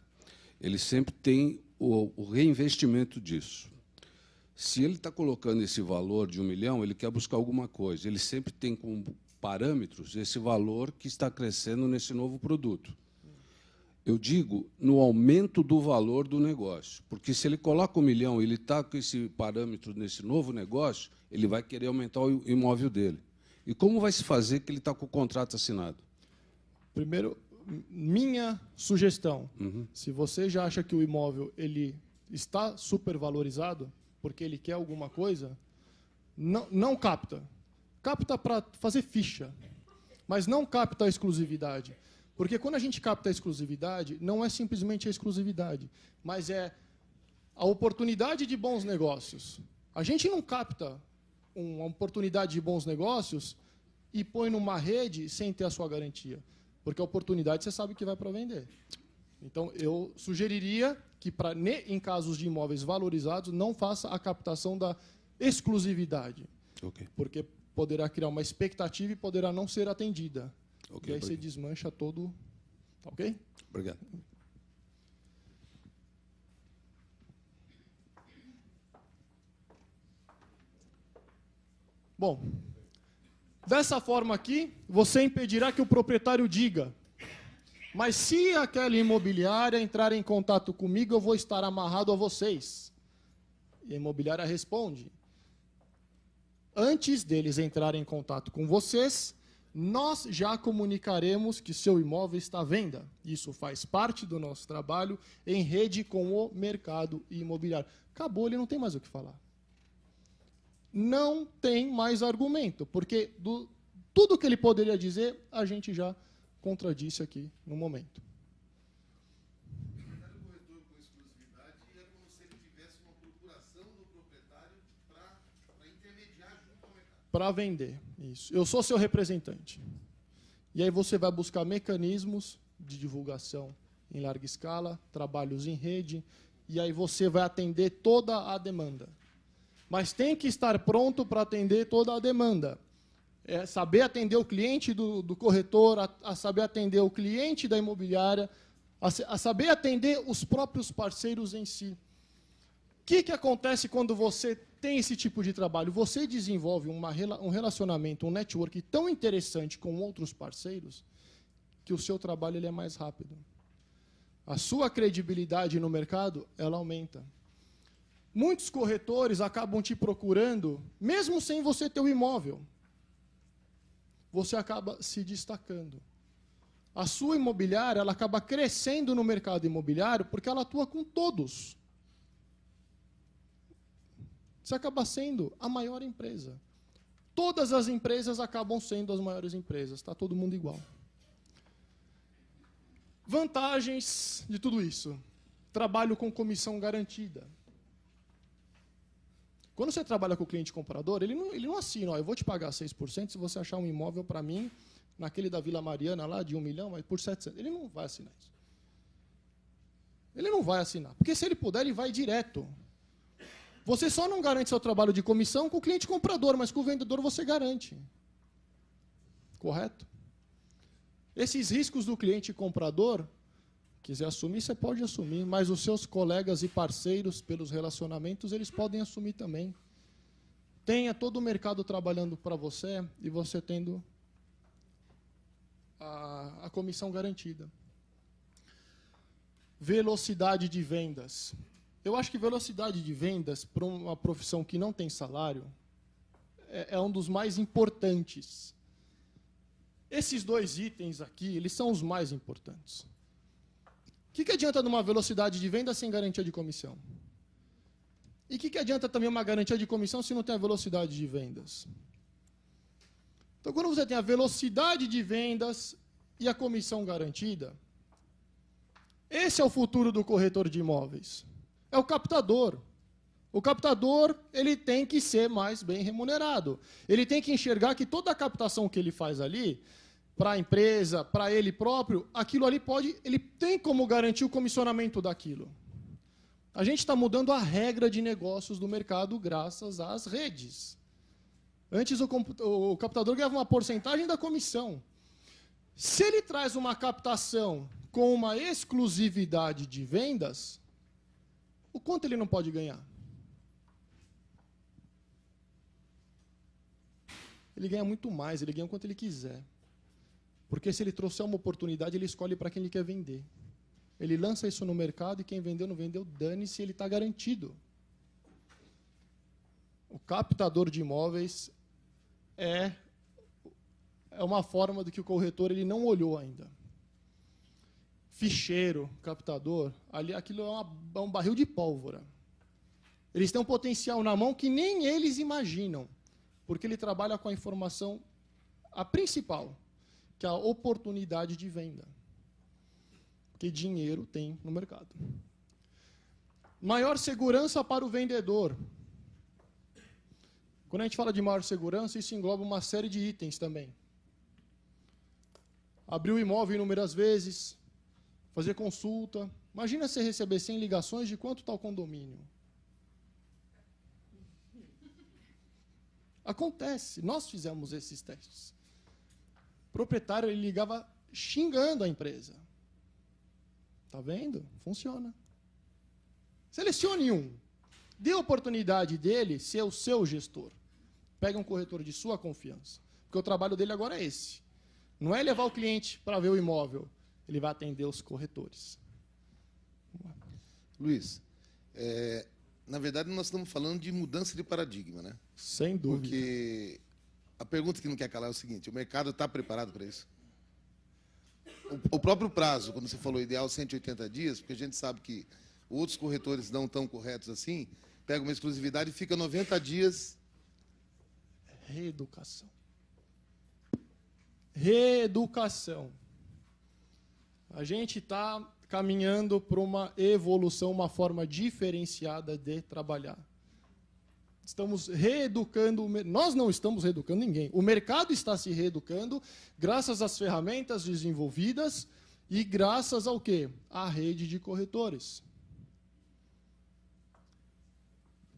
ele sempre tem o reinvestimento disso. Se ele está colocando esse valor de 1 milhão, ele quer buscar alguma coisa. Ele sempre tem como parâmetros esse valor que está crescendo nesse novo produto. Eu digo no aumento do valor do negócio, porque se ele coloca 1 milhão e ele está com esse parâmetro nesse novo negócio, ele vai querer aumentar o imóvel dele. E como vai se fazer que ele está com o contrato assinado? Primeiro, minha sugestão, se você já acha que o imóvel ele está supervalorizado, porque ele quer alguma coisa, não capta. Capta para fazer ficha, mas não capta a exclusividade. Porque quando a gente capta a exclusividade, não é simplesmente a exclusividade, mas é a oportunidade de bons negócios. A gente não capta uma oportunidade de bons negócios e põe numa rede sem ter a sua garantia. Porque a oportunidade você sabe que vai para vender. Então, eu sugeriria que, em casos de imóveis valorizados, não faça a captação da exclusividade. Okay. Porque poderá criar uma expectativa e poderá não ser atendida. Okay, e aí você desmancha todo. Tá ok? Obrigado. Bom, dessa forma aqui, você impedirá que o proprietário diga: mas se aquela imobiliária entrar em contato comigo, eu vou estar amarrado a vocês. E a imobiliária responde: antes deles entrarem em contato com vocês, nós já comunicaremos que seu imóvel está à venda. Isso faz parte do nosso trabalho em rede com o mercado imobiliário. Acabou, ele não tem mais o que falar. Não tem mais argumento, porque tudo que ele poderia dizer, a gente já contradisse aqui no momento. Para vender, isso. Eu sou seu representante. E aí você vai buscar mecanismos de divulgação em larga escala, trabalhos em rede, e aí você vai atender toda a demanda. Mas tem que estar pronto para atender toda a demanda. É saber atender o cliente do corretor, a saber atender o cliente da imobiliária, a saber atender os próprios parceiros em si. O que acontece quando você tem esse tipo de trabalho? Você desenvolve um relacionamento, um network tão interessante com outros parceiros que o seu trabalho ele é mais rápido. a sua credibilidade no mercado, ela aumenta. Muitos corretores acabam te procurando, mesmo sem você ter o imóvel. Você acaba se destacando. A sua imobiliária, ela acaba crescendo no mercado imobiliário porque ela atua com todos. Você acaba sendo a maior empresa. Todas as empresas acabam sendo as maiores empresas. Está todo mundo igual. Vantagens de tudo isso. Trabalho com comissão garantida. Quando você trabalha com o cliente comprador, ele não assina, eu vou te pagar 6% se você achar um imóvel para mim, naquele da Vila Mariana lá, de 1 milhão, mas por 700. Ele não vai assinar isso. Ele não vai assinar. Porque se ele puder, ele vai direto. Você só não garante seu trabalho de comissão com o cliente comprador, mas com o vendedor você garante. Correto? Esses riscos do cliente comprador, quiser assumir, você pode assumir, mas os seus colegas e parceiros, pelos relacionamentos, eles podem assumir também. Tenha todo o mercado trabalhando para você e você tendo a comissão garantida. Velocidade de vendas. Eu acho que velocidade de vendas para uma profissão que não tem salário é um dos mais importantes. Esses dois itens aqui, eles são os mais importantes. O que adianta numa velocidade de venda sem garantia de comissão? E o que adianta também uma garantia de comissão se não tem a velocidade de vendas? Então, quando você tem a velocidade de vendas e a comissão garantida, esse é o futuro do corretor de imóveis. É o captador. O captador, ele tem que ser mais bem remunerado. Ele tem que enxergar que toda a captação que ele faz ali, para a empresa, para ele próprio, aquilo ali ele tem como garantir o comissionamento daquilo. A gente está mudando a regra de negócios do mercado graças às redes. Antes o captador ganhava uma porcentagem da comissão. Se ele traz uma captação com uma exclusividade de vendas, o quanto ele não pode ganhar? Ele ganha muito mais, ele ganha o quanto ele quiser. Porque se ele trouxer uma oportunidade, ele escolhe para quem ele quer vender. Ele lança isso no mercado e quem vendeu, não vendeu, dane-se, ele está garantido. O captador de imóveis é uma forma do que o corretor ele não olhou ainda. Ficheiro, captador, ali aquilo é um barril de pólvora. Eles têm um potencial na mão que nem eles imaginam, porque ele trabalha com a informação, a principal, que é a oportunidade de venda. Porque dinheiro tem no mercado. Maior segurança para o vendedor. Quando a gente fala de maior segurança, isso engloba uma série de itens também. Abrir o imóvel inúmeras vezes, fazer consulta. Imagina você receber 100 ligações de quanto está o condomínio. Acontece, nós fizemos esses testes. O proprietário ele ligava xingando a empresa. Está vendo? Funciona. Selecione um. Dê a oportunidade dele ser o seu gestor. Pega um corretor de sua confiança. Porque o trabalho dele agora é esse. Não é levar o cliente para ver o imóvel. Ele vai atender os corretores. Luiz, na verdade, nós estamos falando de mudança de paradigma, né? Sem dúvida. Porque a pergunta que não quer calar é o seguinte: o mercado está preparado para isso? O próprio prazo, quando você falou ideal 180 dias, porque a gente sabe que outros corretores não tão corretos assim, pega uma exclusividade e fica 90 dias. Reeducação. Reeducação. A gente está caminhando para uma evolução, uma forma diferenciada de trabalhar. Estamos reeducando, nós não estamos reeducando ninguém. O mercado está se reeducando graças às ferramentas desenvolvidas e graças ao quê? À rede de corretores.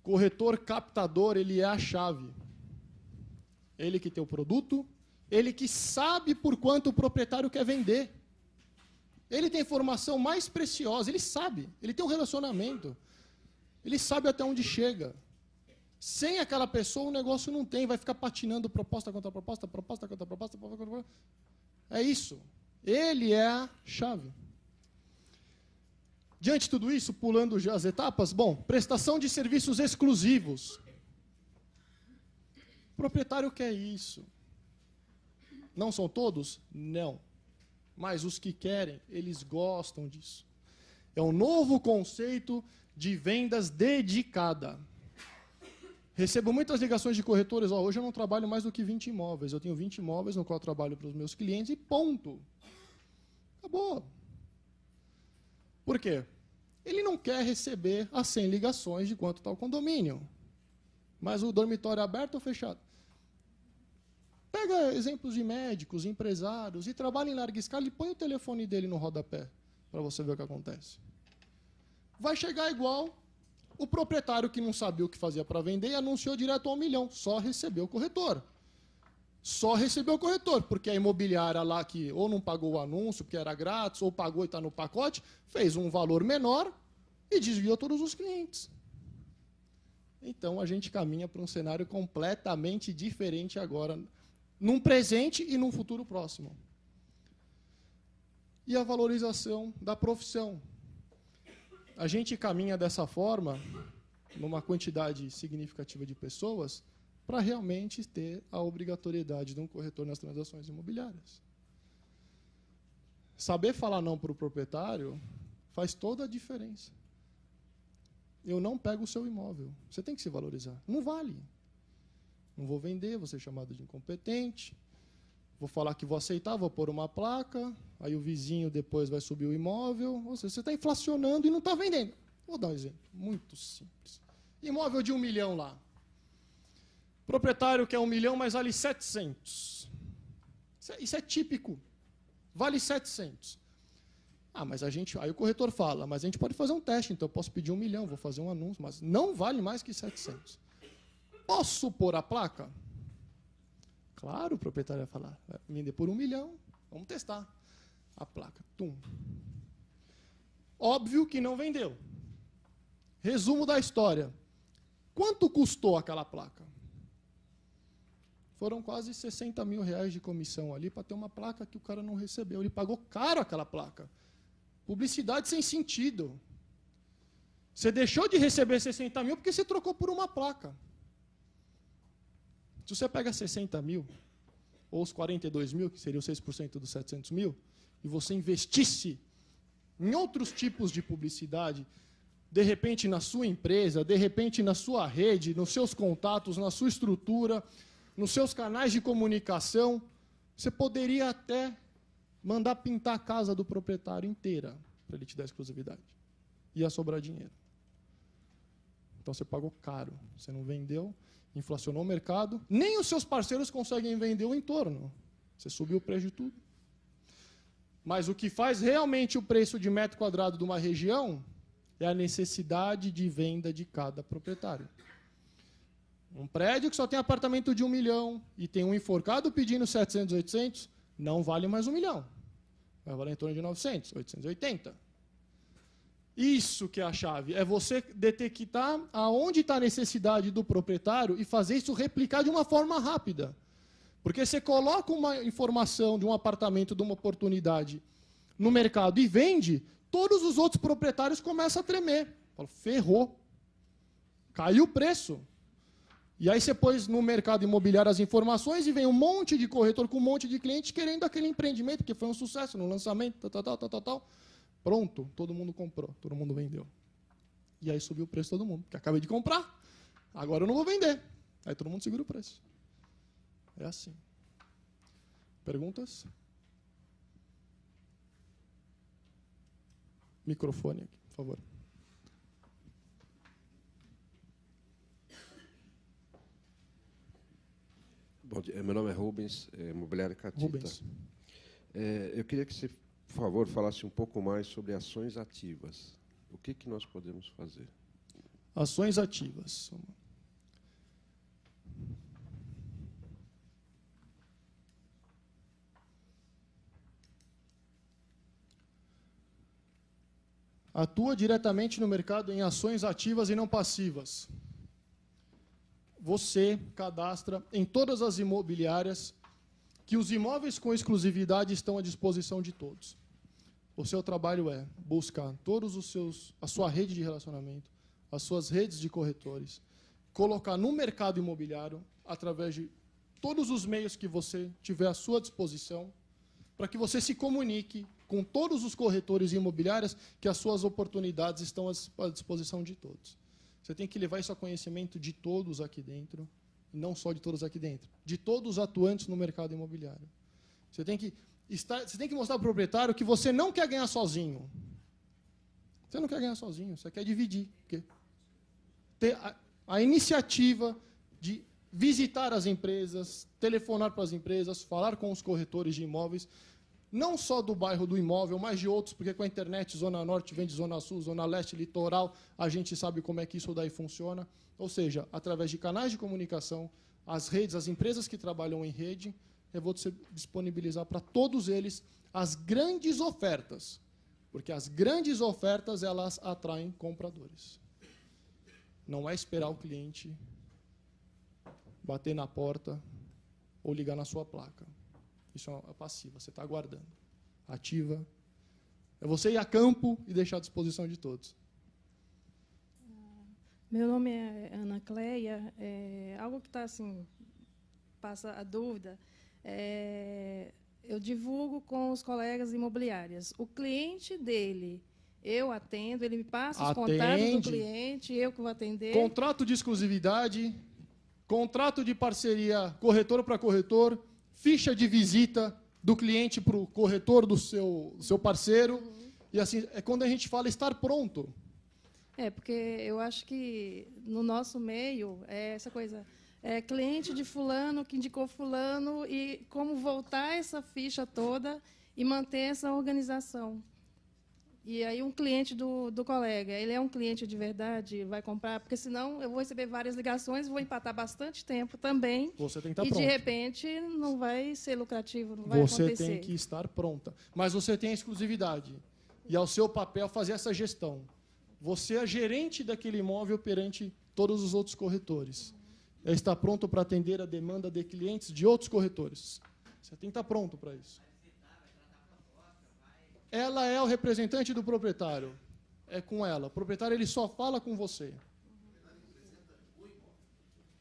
Corretor captador, ele é a chave. Ele que tem o produto, ele que sabe por quanto o proprietário quer vender. Ele tem a informação mais preciosa, ele sabe, ele tem um relacionamento. Ele sabe até onde chega. Sem aquela pessoa, o negócio não tem, vai ficar patinando proposta contra proposta, proposta contra proposta, proposta contra proposta. É isso. Ele é a chave. Diante de tudo isso, pulando já as etapas, bom, prestação de serviços exclusivos. O proprietário quer isso. Não são todos? Não. Mas os que querem, eles gostam disso. É um novo conceito de vendas dedicada. Recebo muitas ligações de corretores. Hoje eu não trabalho mais do que 20 imóveis. Eu tenho 20 imóveis no qual eu trabalho para os meus clientes e ponto. Acabou. Por quê? Ele não quer receber as 100 ligações de quanto está o condomínio. Mas o dormitório é aberto ou fechado? Pega exemplos de médicos, empresários, e trabalha em larga escala e põe o telefone dele no rodapé, para você ver o que acontece. Vai chegar igual o proprietário que não sabia o que fazia para vender e anunciou direto ao 1 milhão. Só recebeu o corretor. Só recebeu o corretor, porque a imobiliária lá que ou não pagou o anúncio, porque era grátis, ou pagou e está no pacote, fez um valor menor e desviou todos os clientes. Então, a gente caminha para um cenário completamente diferente agora, num presente e num futuro próximo. E a valorização da profissão. A gente caminha dessa forma, numa quantidade significativa de pessoas, para realmente ter a obrigatoriedade de um corretor nas transações imobiliárias. Saber falar não para o proprietário faz toda a diferença. Eu não pego o seu imóvel. Você tem que se valorizar. Não vale. Não vou vender, vou ser chamado de incompetente. Vou falar que vou aceitar, vou pôr uma placa, aí o vizinho depois vai subir o imóvel. Ou seja, você está inflacionando e não está vendendo. Vou dar um exemplo muito simples. Imóvel de 1 milhão lá. Proprietário quer 1 milhão, mas vale 700. Isso é típico. Vale 700. Mas a gente... Aí o corretor fala, mas a gente pode fazer um teste, então eu posso pedir 1 milhão, vou fazer um anúncio, mas não vale mais que 700. Posso pôr a placa? Claro, o proprietário vai falar, vai vender por 1 milhão, vamos testar. A placa, tum. Óbvio que não vendeu. Resumo da história. Quanto custou aquela placa? Foram quase 60 mil reais de comissão ali para ter uma placa que o cara não recebeu. Ele pagou caro aquela placa. Publicidade sem sentido. Você deixou de receber 60 mil porque você trocou por uma placa. Se você pega 60 mil, ou os 42 mil, que seria os 6% dos 700 mil, e você investisse em outros tipos de publicidade, de repente na sua empresa, de repente na sua rede, nos seus contatos, na sua estrutura, nos seus canais de comunicação, você poderia até mandar pintar a casa do proprietário inteira para ele te dar exclusividade. Ia sobrar dinheiro. Então você pagou caro, você não vendeu, inflacionou o mercado, nem os seus parceiros conseguem vender o entorno. Você subiu o preço de tudo. Mas o que faz realmente o preço de metro quadrado de uma região é a necessidade de venda de cada proprietário. Um prédio que só tem apartamento de 1 milhão e tem um enforcado pedindo 700, 800, não vale mais 1 milhão. Vai valer em torno de 900, 880. Isso que é a chave. É você detectar aonde está a necessidade do proprietário e fazer isso replicar de uma forma rápida. Porque você coloca uma informação de um apartamento, de uma oportunidade no mercado e vende, todos os outros proprietários começam a tremer. Fala, ferrou. Caiu o preço. E aí você pôs no mercado imobiliário as informações e vem um monte de corretor com um monte de clientes querendo aquele empreendimento, porque foi um sucesso no lançamento, tal. Pronto, todo mundo comprou, todo mundo vendeu. E aí subiu o preço de todo mundo, porque acabei de comprar, agora eu não vou vender. Aí todo mundo segura o preço. É assim. Perguntas? Microfone aqui, por favor. Bom dia, meu nome é Rubens, Imobiliária Catita. Rubens. Eu queria que você, por favor, falasse um pouco mais sobre ações ativas. O que nós podemos fazer? Ações ativas. Atua diretamente no mercado em ações ativas e não passivas. Você cadastra em todas as imobiliárias que os imóveis com exclusividade estão à disposição de todos. O seu trabalho é buscar a sua rede de relacionamento, as suas redes de corretores, colocar no mercado imobiliário, através de todos os meios que você tiver à sua disposição, para que você se comunique com todos os corretores imobiliários que as suas oportunidades estão à disposição de todos. Você tem que levar isso a conhecimento de todos aqui dentro, e não só de todos aqui dentro, de todos os atuantes no mercado imobiliário. Você tem que mostrar para o proprietário que você não quer ganhar sozinho. Você não quer ganhar sozinho, você quer dividir. Porque ter a iniciativa de visitar as empresas, telefonar para as empresas, falar com os corretores de imóveis, não só do bairro do imóvel, mas de outros, porque com a internet, Zona Norte vem de Zona Sul, Zona Leste, Litoral, a gente sabe como é que isso daí funciona. Ou seja, através de canais de comunicação, as redes, as empresas que trabalham em rede, eu vou disponibilizar para todos eles as grandes ofertas, porque as grandes ofertas, elas atraem compradores. Não é esperar o cliente bater na porta ou ligar na sua placa. Isso é passiva, você está aguardando. Ativa é você ir a campo e deixar à disposição de todos. Meu nome é Ana Cleia. Algo que está assim, passa a dúvida. Eu divulgo com os colegas imobiliários. O cliente dele, eu atendo, ele me passa os contatos do cliente, eu que vou atender. Contrato de exclusividade, contrato de parceria corretor para corretor, ficha de visita do cliente para o corretor do seu parceiro. Uhum. E assim, é quando a gente fala estar pronto. Porque eu acho que no nosso meio, essa coisa, cliente de fulano que indicou fulano e como voltar essa ficha toda e manter essa organização. E aí um cliente do colega, ele é um cliente de verdade, vai comprar, porque senão eu vou receber várias ligações, vou empatar bastante tempo também. Você tem que estar pronto. De repente não vai ser lucrativo, não vai acontecer. Você tem que estar pronta. Mas você tem a exclusividade. E é o seu papel fazer essa gestão. Você é gerente daquele imóvel perante todos os outros corretores. É estar pronto para atender a demanda de clientes de outros corretores. Você tem que estar pronto para isso. Ela é o representante do proprietário. É com ela. O proprietário ele só fala com você.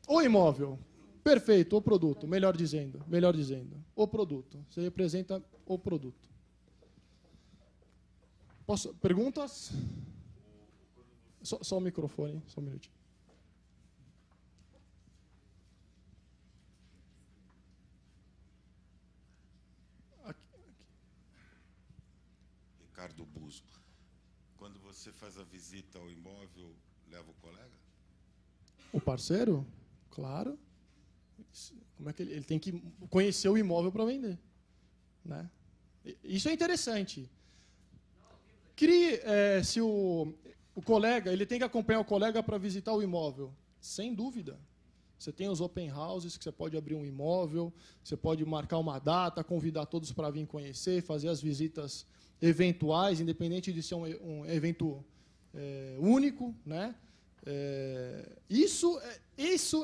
O imóvel. Perfeito. O produto. Melhor dizendo. O produto. Você representa o produto. Perguntas? Só o microfone. Só um minutinho. Ricardo Buzo. Quando você faz a visita ao imóvel, leva o colega? O parceiro? Claro. Como é que ele tem que conhecer o imóvel para vender, né? Isso é interessante. Se o colega, ele tem que acompanhar o colega para visitar o imóvel, sem dúvida. Você tem os open houses, que você pode abrir um imóvel, você pode marcar uma data, convidar todos para vir conhecer, fazer as visitas eventuais, independente de ser um evento único, né? Isso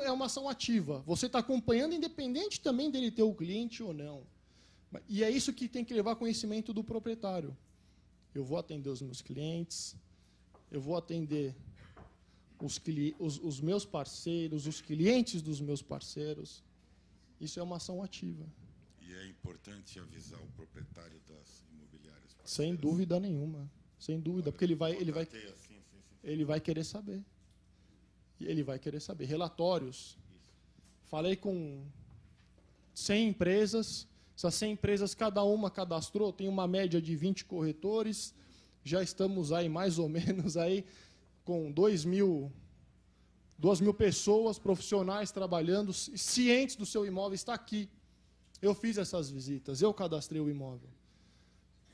é uma ação ativa. Você está acompanhando, independente também dele ter o cliente ou não. E é isso que tem que levar conhecimento do proprietário. Eu vou atender os meus clientes, eu vou atender os meus parceiros, os clientes dos meus parceiros. Isso é uma ação ativa. E é importante avisar o proprietário das imobiliárias parceiras? Sem dúvida nenhuma. Sem dúvida, porque ele vai querer saber. Ele vai querer saber. Relatórios. Falei com 100 empresas. Essas 100 empresas, cada uma cadastrou, tem uma média de 20 corretores. Já estamos aí mais ou menos aí com 2.000 pessoas profissionais trabalhando, cientes do seu imóvel. Está aqui. Eu fiz essas visitas, eu cadastrei o imóvel.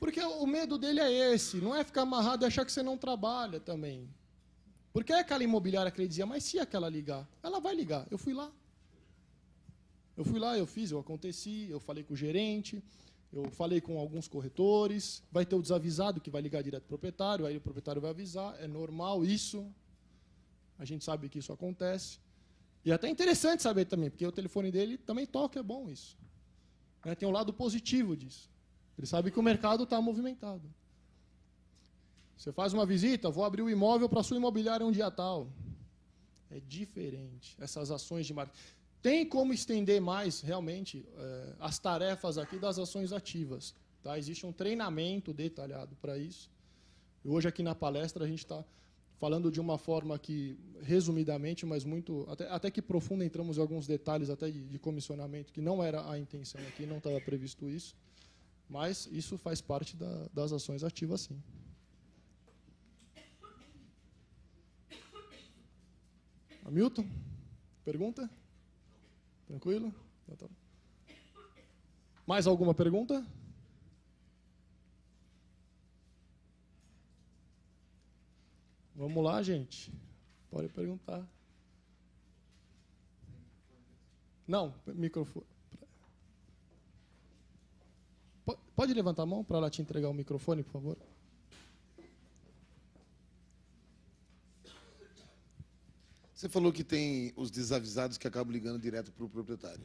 Porque o medo dele é esse, não é ficar amarrado e achar que você não trabalha também. Porque é aquela imobiliária que ele dizia, mas se aquela ligar? Ela vai ligar. Eu fui lá. Eu aconteci, eu falei com o gerente, eu falei com alguns corretores, vai ter o desavisado que vai ligar direto para o proprietário, aí o proprietário vai avisar, é normal isso, a gente sabe que isso acontece. E é até interessante saber também, porque o telefone dele também toca, é bom isso. Tem um lado positivo disso. Ele sabe que o mercado está movimentado. Você faz uma visita, vou abrir o imóvel para a sua imobiliária um dia tal. É diferente, essas ações de marketing. Tem como estender mais, realmente, as tarefas aqui das ações ativas. Tá? Existe um treinamento detalhado para isso. E hoje, aqui na palestra, a gente está falando de uma forma que, resumidamente, mas muito, até que profunda, entramos em alguns detalhes até de comissionamento, que não era a intenção aqui, não estava previsto isso, mas isso faz parte das ações ativas, sim. Hamilton, pergunta? Tranquilo? Mais alguma pergunta? Vamos lá, gente. Pode perguntar. Não, microfone. Pode levantar a mão para ela te entregar o microfone, por favor? Você falou que tem os desavisados que acabam ligando direto para o proprietário.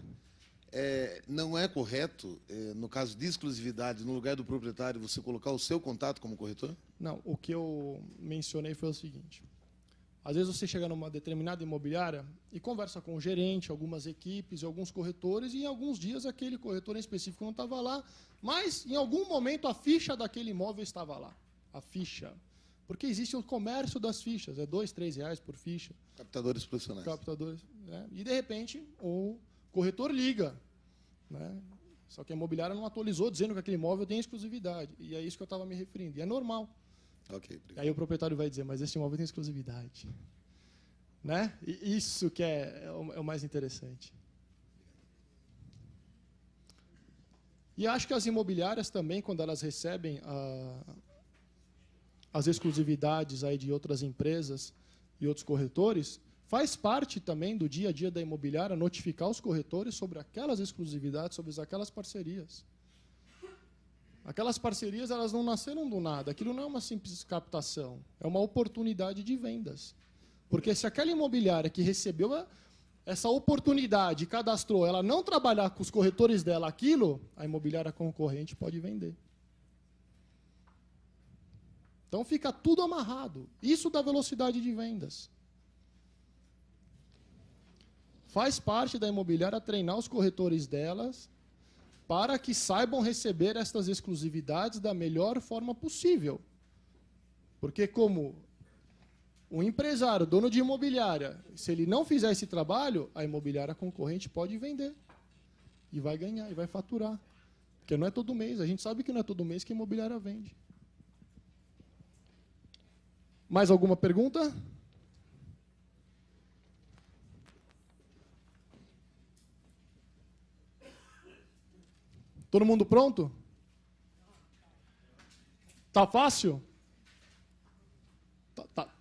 Não é correto, no caso de exclusividade, no lugar do proprietário, você colocar o seu contato como corretor? Não, o que eu mencionei foi o seguinte. Às vezes você chega numa determinada imobiliária e conversa com o gerente, algumas equipes, alguns corretores, e em alguns dias aquele corretor em específico não estava lá, mas em algum momento a ficha daquele imóvel estava lá. A ficha. Porque existe o comércio das fichas, é R$ 2, R$ 3 por ficha. Captadores profissionais. Captadores, né? E, de repente, o corretor liga. Né? Só que a imobiliária não atualizou, dizendo que aquele imóvel tem exclusividade. E é isso que eu estava me referindo. E é normal. Ok, obrigado. Aí o proprietário vai dizer, mas esse imóvel tem exclusividade. Né? E isso que é o mais interessante. E acho que as imobiliárias também, quando elas recebem as exclusividades aí de outras empresas e outros corretores, faz parte também do dia a dia da imobiliária notificar os corretores sobre aquelas exclusividades, sobre aquelas parcerias. Aquelas parcerias, elas não nasceram do nada. Aquilo não é uma simples captação, é uma oportunidade de vendas. Porque se aquela imobiliária que recebeu essa oportunidade e cadastrou, ela não trabalhar com os corretores dela aquilo, a imobiliária concorrente pode vender. Então fica tudo amarrado. Isso dá velocidade de vendas. Faz parte da imobiliária treinar os corretores delas para que saibam receber estas exclusividades da melhor forma possível. Porque como um empresário, dono de imobiliária, se ele não fizer esse trabalho, a imobiliária concorrente pode vender. E vai ganhar, e vai faturar. Porque não é todo mês. A gente sabe que não é todo mês que a imobiliária vende. Mais alguma pergunta? Todo mundo pronto? Tá fácil? Tá.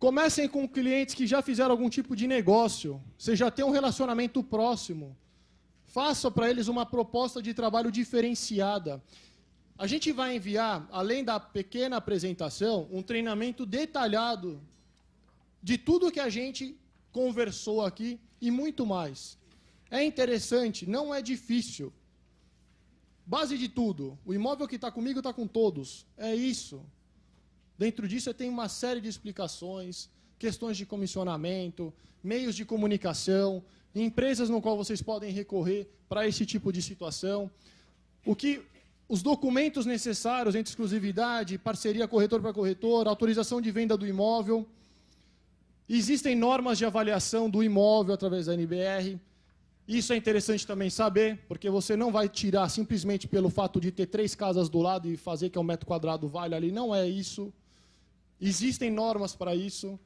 Comecem com clientes que já fizeram algum tipo de negócio. Você já tem um relacionamento próximo. Faça para eles uma proposta de trabalho diferenciada. A gente vai enviar, além da pequena apresentação, um treinamento detalhado de tudo que a gente conversou aqui e muito mais. É interessante, não é difícil. Base de tudo, o imóvel que está comigo está com todos. É isso. Dentro disso, tem uma série de explicações, questões de comissionamento, meios de comunicação, empresas no qual vocês podem recorrer para esse tipo de situação. Os documentos necessários entre exclusividade, parceria corretor para corretor, autorização de venda do imóvel. Existem normas de avaliação do imóvel através da NBR. Isso é interessante também saber, porque você não vai tirar simplesmente pelo fato de ter 3 casas do lado e fazer que o metro quadrado vale ali. Não é isso. Existem normas para isso.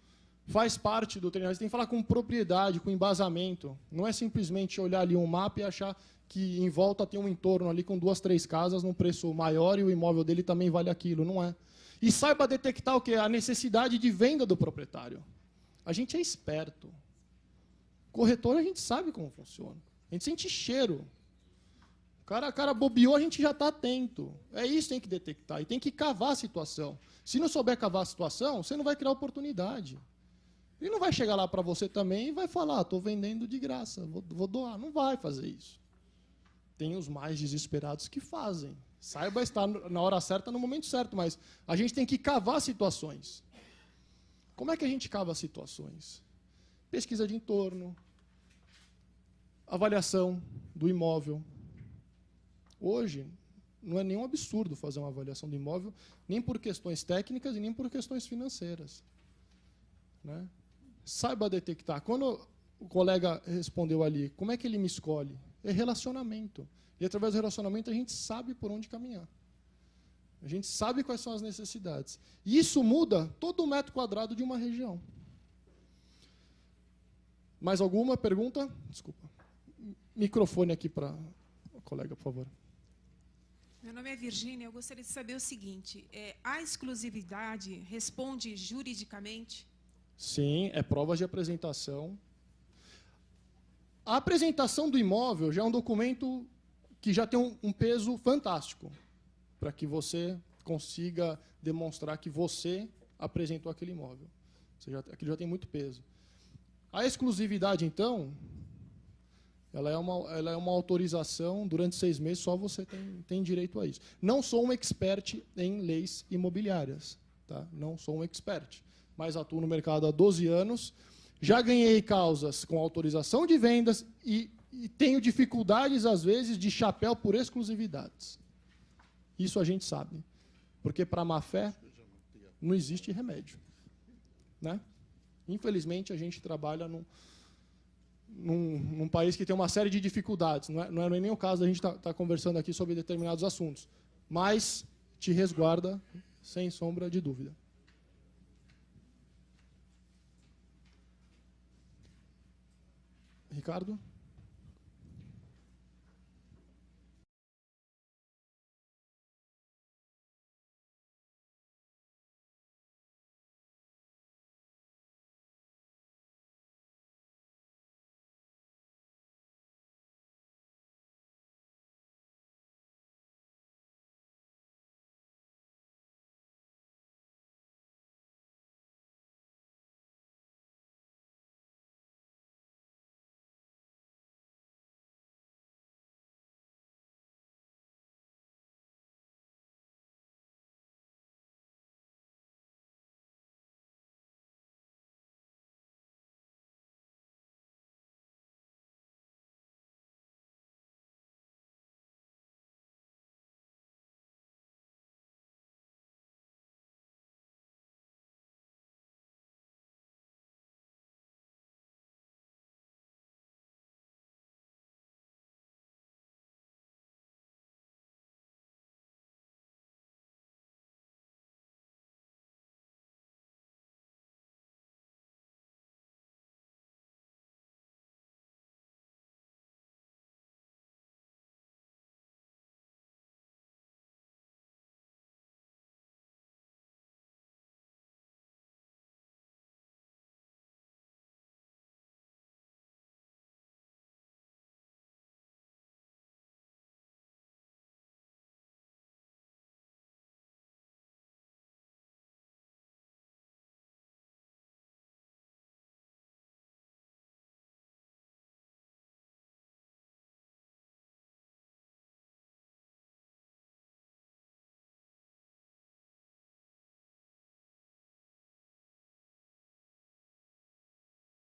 Faz parte do treinamento. Você tem que falar com propriedade, com embasamento. Não é simplesmente olhar ali um mapa e achar que em volta tem um entorno ali com 2, 3 casas num preço maior e o imóvel dele também vale aquilo. Não é. E saiba detectar o quê? A necessidade de venda do proprietário. A gente é esperto. Corretor, a gente sabe como funciona. A gente sente cheiro. O cara bobeou, a gente já está atento. É isso que tem que detectar. E tem que cavar a situação. Se não souber cavar a situação, você não vai criar oportunidade. Ele não vai chegar lá para você também e vai falar, estou vendendo de graça, vou doar. Não vai fazer isso. Tem os mais desesperados que fazem. Saiba estar na hora certa, no momento certo, mas a gente tem que cavar situações. Como é que a gente cava situações? Pesquisa de entorno, avaliação do imóvel. Hoje, não é nenhum absurdo fazer uma avaliação do imóvel, nem por questões técnicas e nem por questões financeiras. Né? Saiba detectar. Quando o colega respondeu ali, como é que ele me escolhe? É relacionamento. E através do relacionamento a gente sabe por onde caminhar. A gente sabe quais são as necessidades. E isso muda todo o metro quadrado de uma região. Mais alguma pergunta? Desculpa. Microfone aqui para o colega, por favor. Meu nome é Virgínia, eu gostaria de saber o seguinte, a exclusividade responde juridicamente? Sim, é provas de apresentação. A apresentação do imóvel já é um documento que já tem um peso fantástico, para que você consiga demonstrar que você apresentou aquele imóvel. Aquilo já tem muito peso. A exclusividade, então, ela é uma autorização durante 6 meses, só você tem direito a isso. Não sou um expert em leis imobiliárias, tá? Não sou um expert, mas atuo no mercado há 12 anos, já ganhei causas com autorização de vendas e tenho dificuldades, às vezes, de chapéu por exclusividades. Isso a gente sabe, porque para a má-fé não existe remédio. Né? Infelizmente, a gente trabalha num país que tem uma série de dificuldades. Não é nem o caso da gente estar conversando aqui sobre determinados assuntos, mas te resguarda, sem sombra de dúvida. Ricardo?